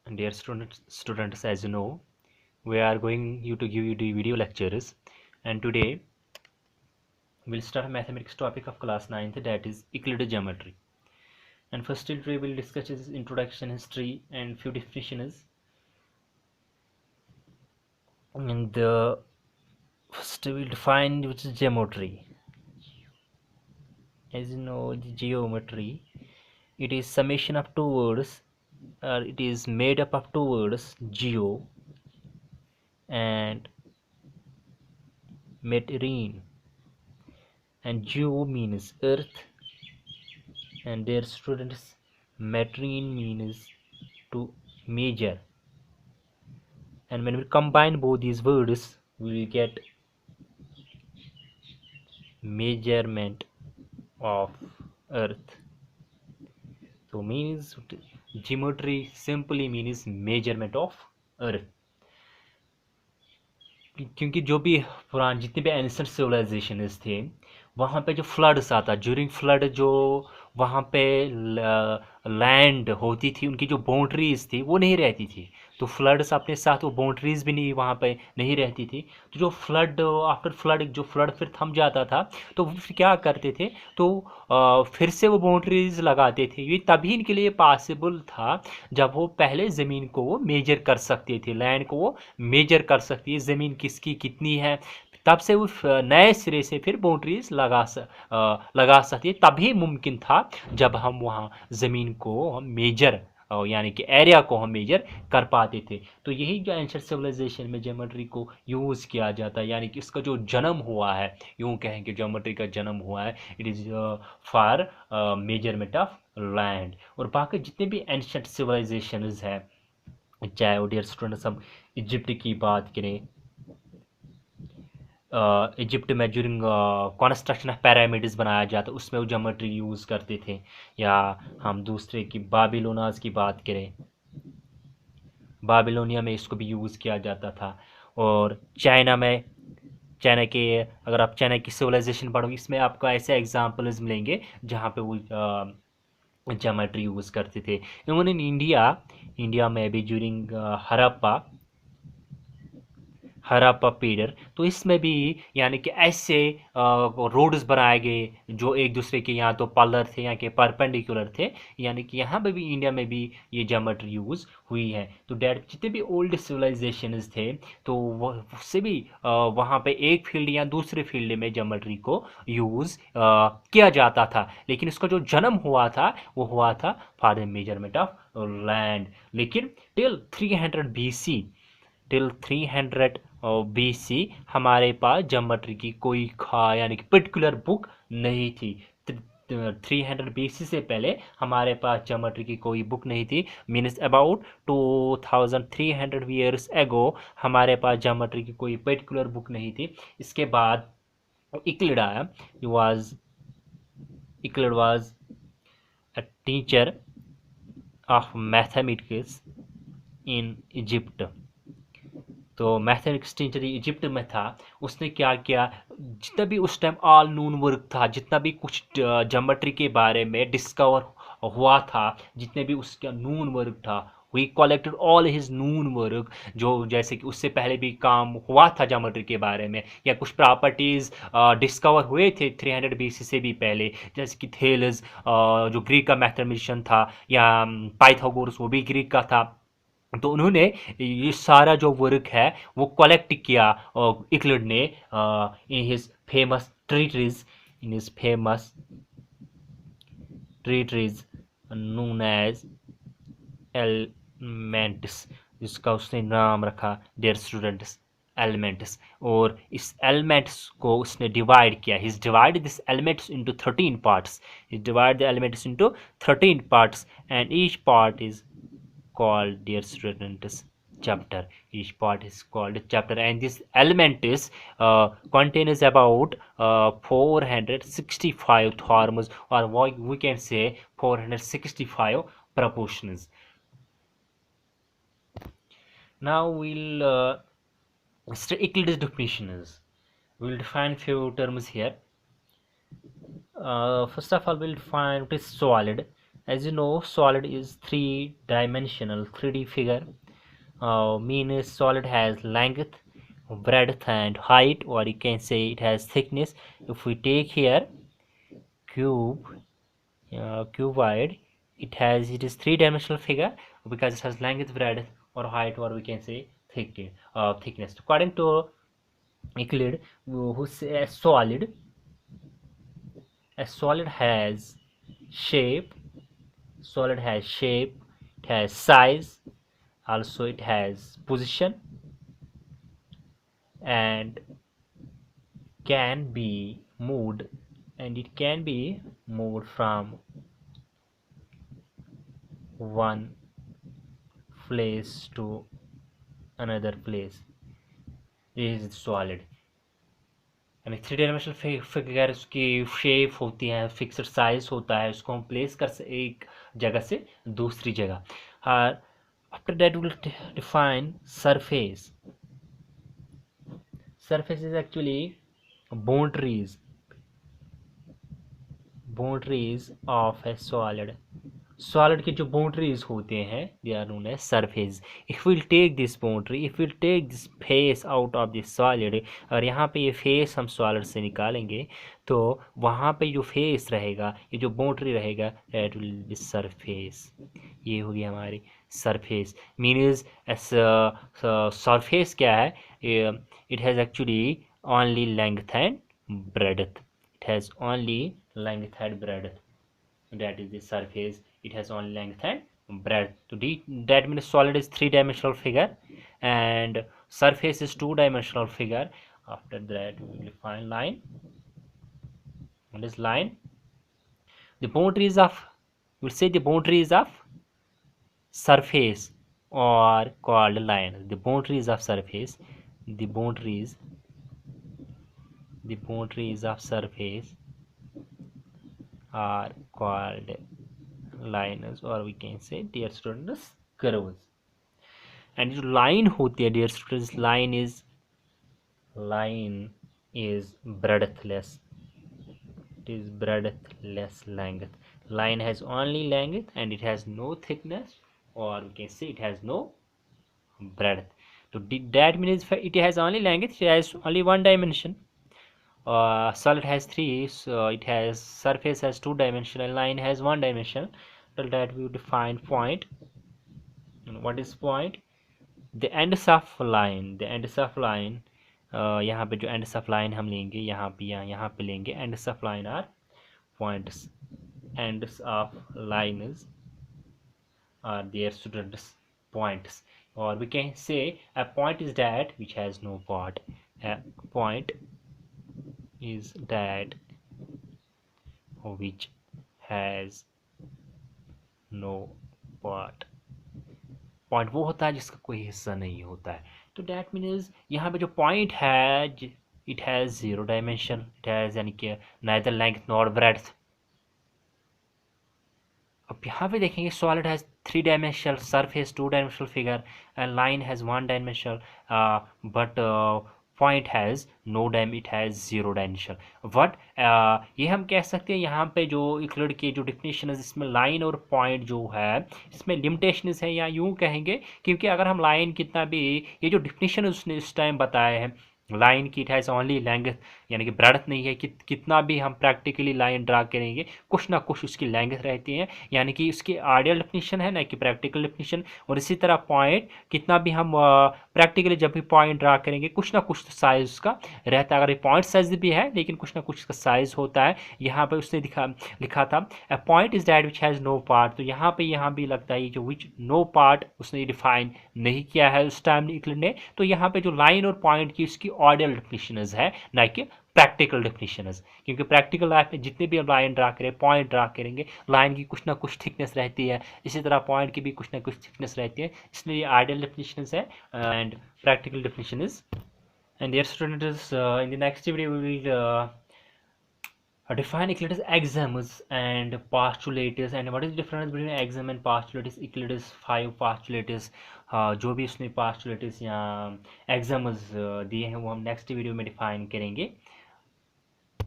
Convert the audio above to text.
Dear students, as you know, we are going to give you the video lectures, and today we'll start mathematics topic of class 9th, that is Euclid geometry. And first today we'll discuss its introduction, history, and few definitions. And first we'll define which is geometry. As you know, the geometry, it is summation of two words, or it is made up of two words, geo and meterine. And geo means earth, and their students, metrine means to measure, and when we combine both these words we will get measurement of earth. So means geometry simply means measurement of earth. क्योंकि जो भी पुराने जितने भी ancient civilisation थे, वहाँ पे जो फ्लड्स आता, ज्यूरिंग फ्लड जो वहाँ पे लैंड होती थी, उनकी जो बाउंड्रीज थी वो नहीं रहती थी, तो फ्लड्स अपने साथ वो बाउंड्रीज भी नहीं वहाँ पे नहीं रहती थी। तो जो फ्लड आफ्टर फ्लड जो फ्लड फिर थम जाता था, तो वो फिर क्या करते थे, तो फिर से वो बाउंड्रीज लगाते थे। ये तभी इनके लिए पॉसिबल था जब वो पहले ज़मीन को वो मेजर कर सकते थे, लैंड को वो मेजर कर सकती है, ज़मीन किसकी कितनी है, तब से वो नए सिरे से फिर बाउंड्रीज लगा सकती है। तभी मुमकिन था जब हम वहाँ ज़मीन को हम मेजर यानी कि एरिया को हम मेजर कर पाते थे। तो यही जो एंशिएंट सिविलाइजेशन में ज्योमेट्री को यूज़ किया जाता है, यानी कि इसका जो जन्म हुआ है, यूँ कहें कि ज्योमेट्री का जन्म हुआ है, it is for measurement of land. और बाकी जितने भी एंशिएंट सिविलाइजेशंस हैं, चाहे वो डियर स्टूडेंट्स हम इजिप्ट की बात करें, इजिप्ट में ज्यूरिंग कंस्ट्रक्शन ऑफ पैरामिड्स बनाया जाता, उसमें वो ज्योमेट्री यूज़ करते थे। या हम दूसरे की बाबिलोनास की बात करें, बाबिलोनिया में इसको भी यूज़ किया जाता था। और चाइना में, चाइना के, अगर आप चाइना की सिविलाइजेशन पढ़ोगे, इसमें आपको ऐसे एग्जाम्पल्स मिलेंगे जहाँ पे वो ज्योमेट्री यूज़ करते थे। इवन इन इंडिया, इंडिया में भी ज्यूरिंग हड़प्पा हड़प्पा पीरियड, तो इसमें भी यानी कि ऐसे रोड्स बनाए गए जो एक दूसरे के यहाँ तो पार्लर थे, यहाँ के परपेंडिकुलर थे, यानी कि यहाँ पे भी इंडिया में भी ये ज्योमेट्री यूज़ हुई है। तो डैट जितने भी ओल्ड सिविलाइजेशंस थे, तो वह उससे भी वहाँ पे एक फील्ड या दूसरे फील्ड में ज्योमेट्री को यूज़ किया जाता था। लेकिन इसका जो जन्म हुआ था वो हुआ था for the measurement of land. लेकिन टिल 300 BC, टिल 300 BC हमारे पास ज्योमेट्री की कोई यानी कि पर्टिकुलर बुक नहीं थी। 300 BC से पहले हमारे पास ज्योमेट्री की कोई बुक नहीं थी। मीन्स अबाउट 2300 ईयर्स एगो हमारे पास ज्योमेट्री की कोई पर्टिकुलर बुक नहीं थी। इसके बाद इक्लिड आया। Euclid was a teacher of mathematics in Egypt. तो मैथमेटिक्स टीचर इजिप्ट में था। उसने क्या किया, जितना भी उस टाइम ऑल नून वर्क था, जितना भी कुछ ज्योमेट्री के बारे में डिस्कवर हुआ था, जितने भी उसका नून वर्क था, we collected all his known work. जो जैसे कि उससे पहले भी काम हुआ था ज्योमेट्री के बारे में, या कुछ प्रॉपर्टीज डिस्कवर हुए थे 300 BC से भी पहले, जैसे कि थेलस जो ग्रीक का मैथमेटिशियन था, या पाइथागोरस वो भी ग्रीक का था। तो उन्होंने ये सारा जो वर्क है वो कलेक्ट किया इक्लिड ने in his famous treatise, in his famous treatise known as elements, जिसका उसने नाम रखा डियर स्टूडेंट्स एलिमेंट्स। और इस एलिमेंट्स को उसने डिवाइड किया, his divide this elements into 13 parts, his divide the elements into 13 parts, and each part is called, dear students, chapter. Each part is called chapter, and this element is contains about 465 forms, or we can say 465 proportions. Now we'll Euclid's definitions. We'll define few terms here. First of all, we'll define what is solid. As you know, solid is three-dimensional 3D figure. Means solid has length, breadth and height, or you can say it has thickness. If we take here cube, cuboid, it is three-dimensional figure because it has length, breadth or height, or we can say thickness. According to Euclid, who say a solid has shape, it has size, also it has position, and can be moved, and it can be moved from one place to another place. This is solid. यानी three dimensional figure उसकी shape होती है, fixed size होता है, उसको हम place कर एक जगह से दूसरी जगह. After that will define surface. Surface is actually boundaries of a solid के जो बाउंड्रीज होते हैं they are known as surface. If will take this boundary, if will take this face out of this solid, और यहाँ पे ये face हम solid से निकालेंगे तो वहाँ पे जो फेस रहेगा, ये जो बाउंड्री रहेगा, दैट विल बी सरफेस. ये होगी हमारी सरफेस. मीन्स सरफेस क्या है, it has actually only length and breadth. It has only length and breadth. That is the surface. It has only length and breadth. So that means solid is three-dimensional figure and surface is two-dimensional figure. After that we will define line. What is line? The boundaries of, we will say the boundaries of surface are called line. The boundaries of surface, the boundaries of surface are called lines, or we can say dear students curves. and जो line होती है dear students, line is breadthless. It is breadthless length. Line has only length and it has no thickness, or we can say it has no breadth. So that means it has only length, it has only one dimension. Solid has three, so it has surface has two dimension and line has one dimension. Till that we define point. And what is point? The ends of line, यहाँ पे जो ends of line हम लेंगे, यहाँ पे लेंगे. ends of line are points. Ends of lines are their students points, or we can say a point is that which has no part. A point is that which has no part. Point वो होता है जिसका कोई हिस्सा नहीं होता है. तो डैट मीन्स यहाँ पे जो पॉइंट है, it has zero dimension, it has यानी कि नाइदर लेंथ नॉर ब्रेड्थ. अब यहाँ पे देखेंगे solid has three dimensional surface, two dimensional figure, and line has one dimensional, but point has no dim, it has zero dimension. But ये हम कह सकते हैं यहाँ पे जो यूक्लिड की जो डिफिनेशन है, इसमें लाइन और पॉइंट जो है इसमें लिमिटेशन है, या यूँ कहेंगे क्योंकि अगर हम लाइन कितना भी, ये जो डिफिनेशन उसने इस टाइम बताया है लाइन की, इट हैज़ ओनली लेंथ, यानी कि ब्रेड्थ नहीं है. कितना भी हम प्रैक्टिकली लाइन ड्रा करेंगे कुछ ना कुछ उसकी लेंथ रहती है, यानी कि इसकी आइडियल डेफिनेशन है ना कि प्रैक्टिकल डेफिनेशन. और इसी तरह पॉइंट कितना भी हम प्रैक्टिकली जब भी पॉइंट ड्रा करेंगे कुछ ना कुछ तो साइज उसका रहता है. अगर ये पॉइंट साइज भी है लेकिन कुछ ना कुछ इसका साइज होता है. यहाँ पर उसने लिखा था a point is that which has no part. तो यहाँ भी लगता है जो विच नो पार्ट उसने डिफाइन नहीं किया है उस टाइम ने. तो यहाँ पे जो लाइन और पॉइंट की उसकी ऑर्डर डेफिनेशंस है ना कि प्रैक्टिकल डेफिनेशंस. क्योंकि प्रैक्टिकल लाइफ में जितने भी हम लाइन ड्रा करें, पॉइंट ड्रा करेंगे, लाइन की कुछ ना कुछ थिकनेस रहती है, इसी तरह पॉइंट की भी कुछ ना कुछ थिकनेस रहती है. इसलिए ये आइडियल डेफिनेशंस है and practical definition is. And dear students, in the next video we will define Euclid's axioms and postulates, and what is the difference between axiom and postulates. Euclid's 5 postulates, जो भी उसने postulates या axioms दिए हैं वो हम next video में define करेंगे.